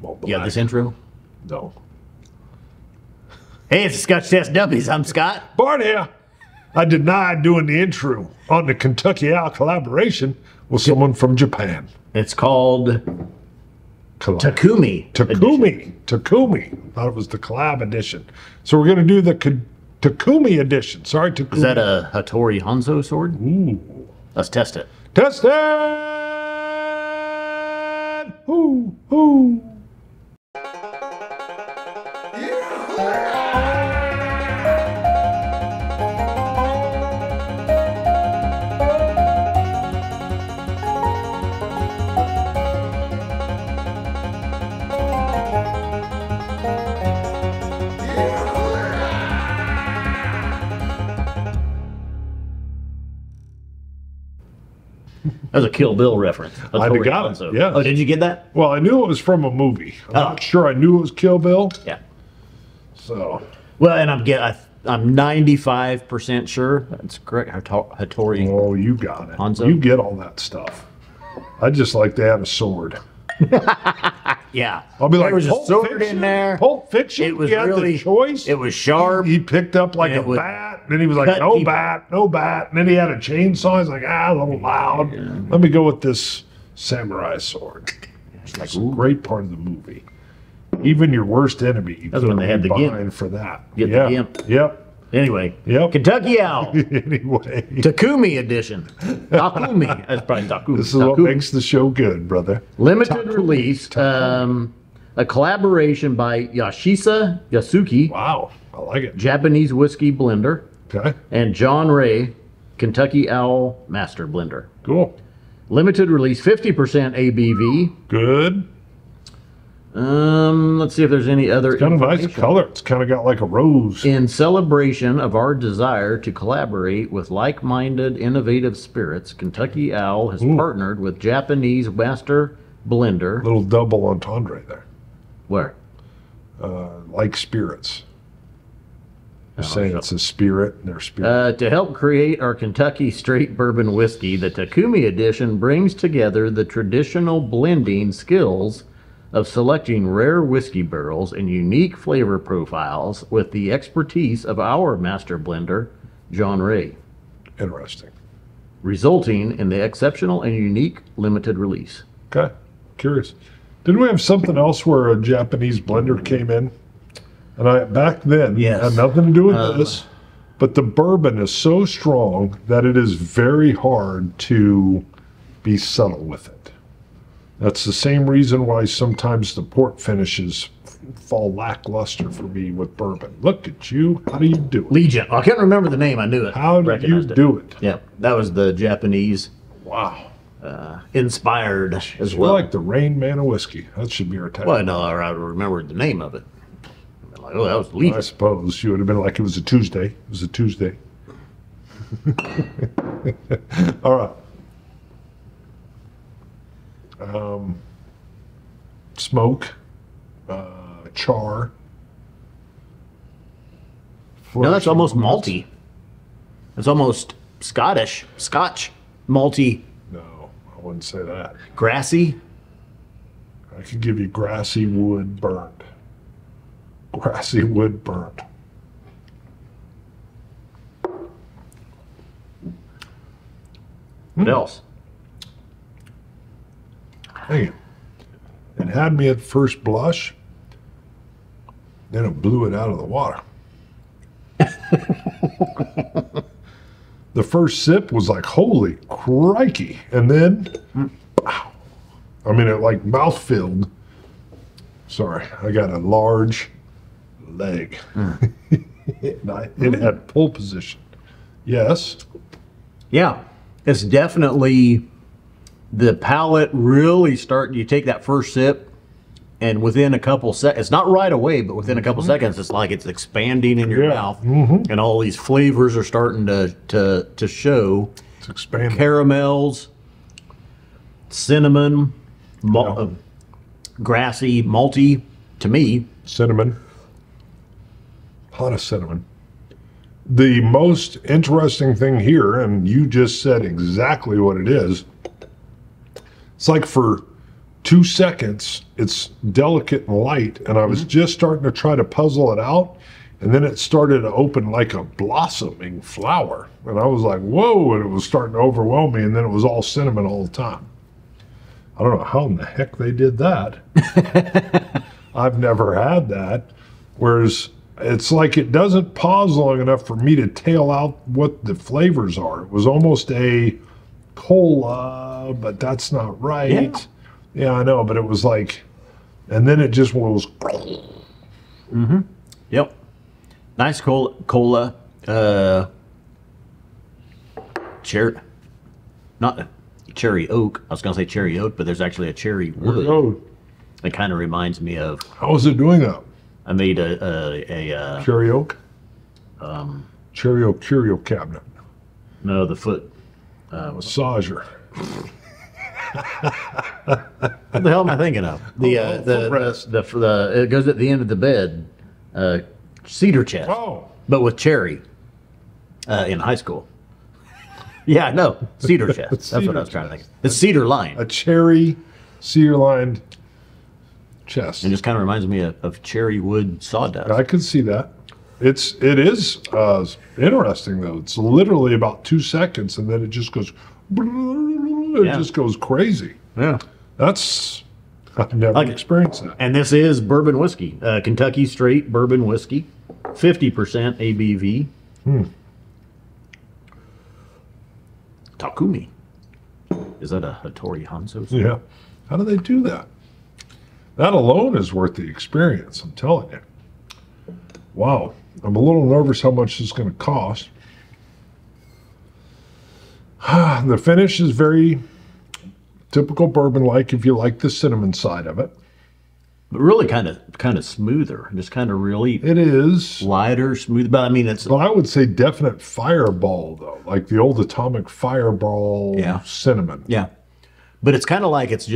Malt You got black. this intro? No. Hey, it's the Scotch Test Dummies. I'm Scott. Barney, I denied doing the intro on the Kentucky Owl collaboration with someone from Japan. It's called Takumi. Takumi. Thought it was the collab edition. So we're going to do the Takumi edition. Sorry, Takumi. Is that a Hattori Hanzo sword? Ooh. Let's test it. Test it! Ooh, ooh. That was a Kill Bill reference. I Hattori got it, Hanzo. yes. Oh, did you get that? Well, I knew it was from a movie. I'm not sure I knew it was Kill Bill. Yeah. So. Well, and I'm 95% sure that's correct. Hattori. Oh, you got it. Hanzo? You get all that stuff. I just like to have a sword. Yeah. I'll be like, there was a Pulp sword Fiction? in there. Pulp Fiction? It was You had really the choice. It was sharp. He picked up like And a it would bat. And then he was like, cut no people. bat, no bat. And then he had a chainsaw. He's like, a little loud. Let me go with this samurai sword. It's like a great part of the movie. Even your worst enemy, you That's when they had the behind gimp. for that. Get the yeah. gimp. Yep. Anyway. Yep. Kentucky Owl. Anyway. Takumi edition. Takumi. That's probably Takumi. This is what makes the show good, brother. Limited release. A collaboration by Yashisa Yasuki, Wow. I like it. Japanese whiskey blender, Okay. and John Ray, Kentucky Owl Master Blender. Cool. Limited release, 50% ABV. Good. Let's see if there's any other Kind of nice information. color. It's kind of got like a rose. In celebration of our desire to collaborate with like-minded, innovative spirits, Kentucky Owl has partnered with Japanese Master Blender. Little double entendre there. Where? Like spirits. They're saying it's a spirit and they're spirit. To help create our Kentucky Straight Bourbon Whiskey, the Takumi Edition brings together the traditional blending skills of selecting rare whiskey barrels and unique flavor profiles with the expertise of our master blender, John Ray, Interesting. resulting in the exceptional and unique limited release. Okay. Curious. Didn't we have something else where a Japanese blender came in? And I back then Yes. had nothing to do with this, but the bourbon is so strong that it is very hard to be subtle with it. That's the same reason why sometimes the port finishes fall lackluster for me with bourbon. Look at you. How do you do it? Legion. I can't remember the name. I knew it. How do you Recognized it. do it? Yeah, that was the Japanese Wow. inspired as You're well. like the Rain Man of whiskey. That should be our tag. Well, no, I remembered the name of it. I'm like, oh, that was Legion. I suppose you would have been like it was a Tuesday. It was a Tuesday. All right. Smoke, char. No, that's almost malty. It's almost Scotch, malty, No, I wouldn't say that. grassy. I could give you grassy wood burned. Grassy wood burned. What else? Dang it. It had me at first blush, then it blew it out of the water. The first sip was like, holy crikey. And then, wow. I mean, it like mouth filled. Sorry, I got a large leg. It had pull position. Yes. Yeah, it's definitely the palate really you take that first sip, and within a couple seconds, it's not right away, but within a couple seconds, it's like it's expanding in your mouth, and all these flavors are starting to show. It's expanding. Caramels, cinnamon, grassy, malty, to me. Cinnamon. Hot of cinnamon. The most interesting thing here, and you just said exactly what it is, it's like for 2 seconds, it's delicate and light, and I was just starting to try to puzzle it out, and then it started to open like a blossoming flower, and I was like, whoa, and it was starting to overwhelm me, and then it was all cinnamon all the time. I don't know how in the heck they did that. I've never had that. Whereas it's like it doesn't pause long enough for me to tail out what the flavors are. It was almost a cola, but that's not right. Yeah, I know, but it was like, and then it just was. Yep. Nice cola. Not cherry oak. I was going to say cherry oak, but there's actually a cherry wood. Oh, It kind of reminds me of. how is it doing that? I made a Cherry oak? Cherry oak curio cabinet. no, the foot. Massager. What the hell am I thinking of? The it goes at the end of the bed. Cedar chest, Oh, but with cherry. In high school. Yeah, no, cedar chest. That's what I was trying to think. It's cedar line. a cherry cedar lined chest. It just kind of reminds me of cherry wood sawdust. I could see that. It is interesting though. It's literally about 2 seconds, and then it just goes. It Yeah. just goes crazy. Yeah. I've never Like it. experienced that. And this is bourbon whiskey, Kentucky straight bourbon whiskey, 50% ABV. Takumi. Is that a Hattori Hanzo? Yeah. How do they do that? That alone is worth the experience, I'm telling you. Wow. I'm a little nervous how much this is going to cost. The finish is very typical bourbon-like if you like the cinnamon side of it. But really kind of smoother, just kind of really It is. lighter, smooth. But I mean, it's But I would say definite fireball, though. Like the old atomic fireball Yeah. cinnamon. yeah. But it's kind of like this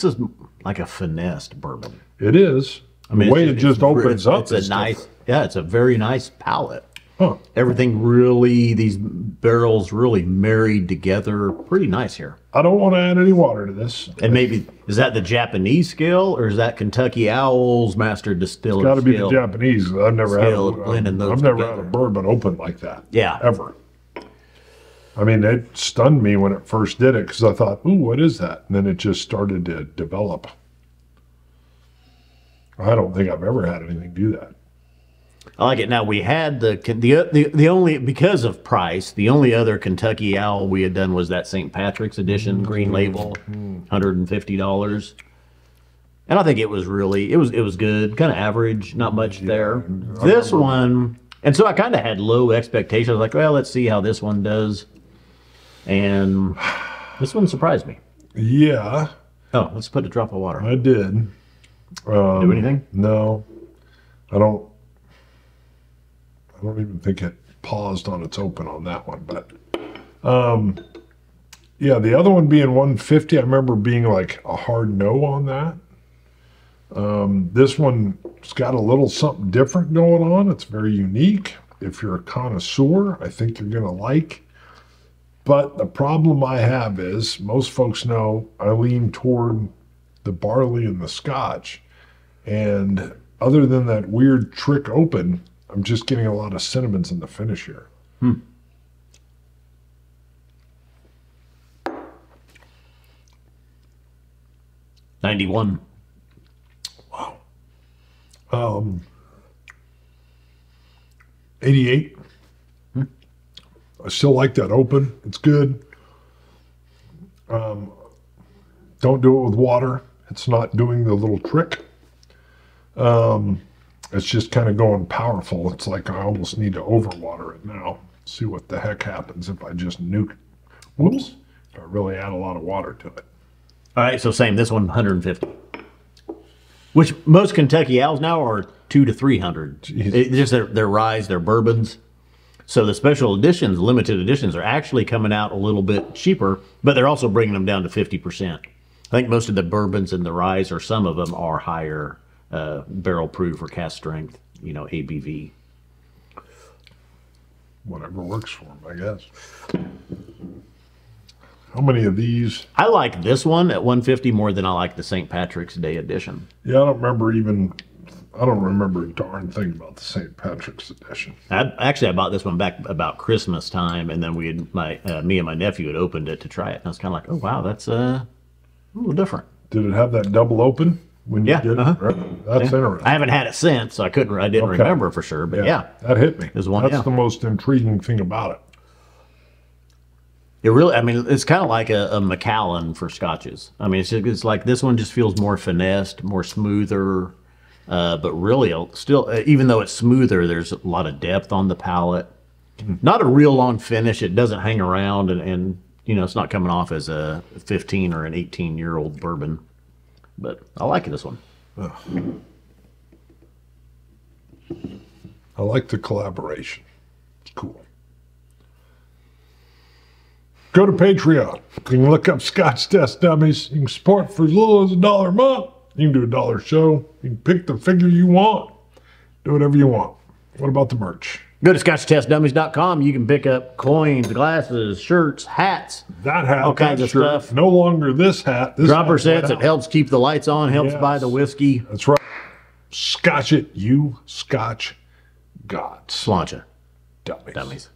is like a finessed bourbon. It is. I mean, the way it's it just opens up. It's a is nice, different. yeah, it's a very nice palate. Huh. Everything really, these barrels really married together. Pretty nice here. I don't want to add any water to this. And maybe, is that the Japanese scale or is that Kentucky Owl's master distiller Got to be the skill? Japanese. I've never Skill of blending those I've never had together. a bourbon open like that. Yeah. Ever. I mean, it stunned me when it first did it because I thought, "Ooh, what is that?" And then it just started to develop. I don't think I've ever had anything do that. I like it. Now we had the only, because of price, the only other Kentucky Owl we had done was that St. Patrick's edition green label, $150. And I think it was really, it was good, kind of average, not much there. This one, and so I kind of had low expectations. I was like, well, let's see how this one does. And this one surprised me. Yeah, Oh, let's put a drop of water. I did. Do anything? No, I don't even think it paused on its open on that one. But yeah, the other one being 150, I remember being like a hard no on that. This one's got a little something different going on. It's very unique. If you're a connoisseur, I think you're going to like. But the problem I have is most folks know I lean toward the barley and the Scotch. And other than that weird trick open, I'm just getting a lot of cinnamons in the finish here. 91. Wow. 88. I still like that open. It's good. Don't do it with water. It's not doing the little trick. It's just kind of going powerful. It's like I almost need to overwater it now. See what the heck happens if I just nuke. Whoops. If I really add a lot of water to it. All right, so same. This one, 150. Which most Kentucky Owls now are 200 to 300. Jeez. It's just their rise, their bourbons. So the special editions, limited editions, are actually coming out a little bit cheaper, but they're also bringing them down to 50%. I think most of the bourbons in the rise, or some of them, are higher barrel proof or cast strength, ABV. Whatever works for them, I guess. How many of these? I like this one at 150 more than I like the St. Patrick's Day edition. Yeah, I don't remember a darn thing about the St. Patrick's edition. I bought this one back about Christmas time, and then me and my nephew had opened it to try it, and I was kind of like, oh wow, that's a little different. Did it have that double open when you did it? Right? That's interesting. I haven't had it since, so I didn't remember for sure, but yeah. That hit me. There's one, That's the most intriguing thing about it. It really, it's kind of like a Macallan for scotches. I mean, it's like this one just feels more finessed, more smoother, but really still, even though it's smoother, there's a lot of depth on the palate. Not a real long finish. It doesn't hang around, and it's not coming off as a 15 or an 18-year-old bourbon. But I like this one. I like the collaboration. It's cool. Go to Patreon. You can look up Scotch Test Dummies. You can support for as little as $1 a month. You can do $1 show. You can pick the figure you want. Do whatever you want. What about the merch? Go to ScotchTestDummies.com. You can pick up coins, glasses, shirts, hats. That hat. All kinds of stuff. No longer this hat. This dropper sets. It helps keep the lights on. Helps buy the whiskey. That's right. Scotch it. You Scotch gods. Sláinte. Dummies.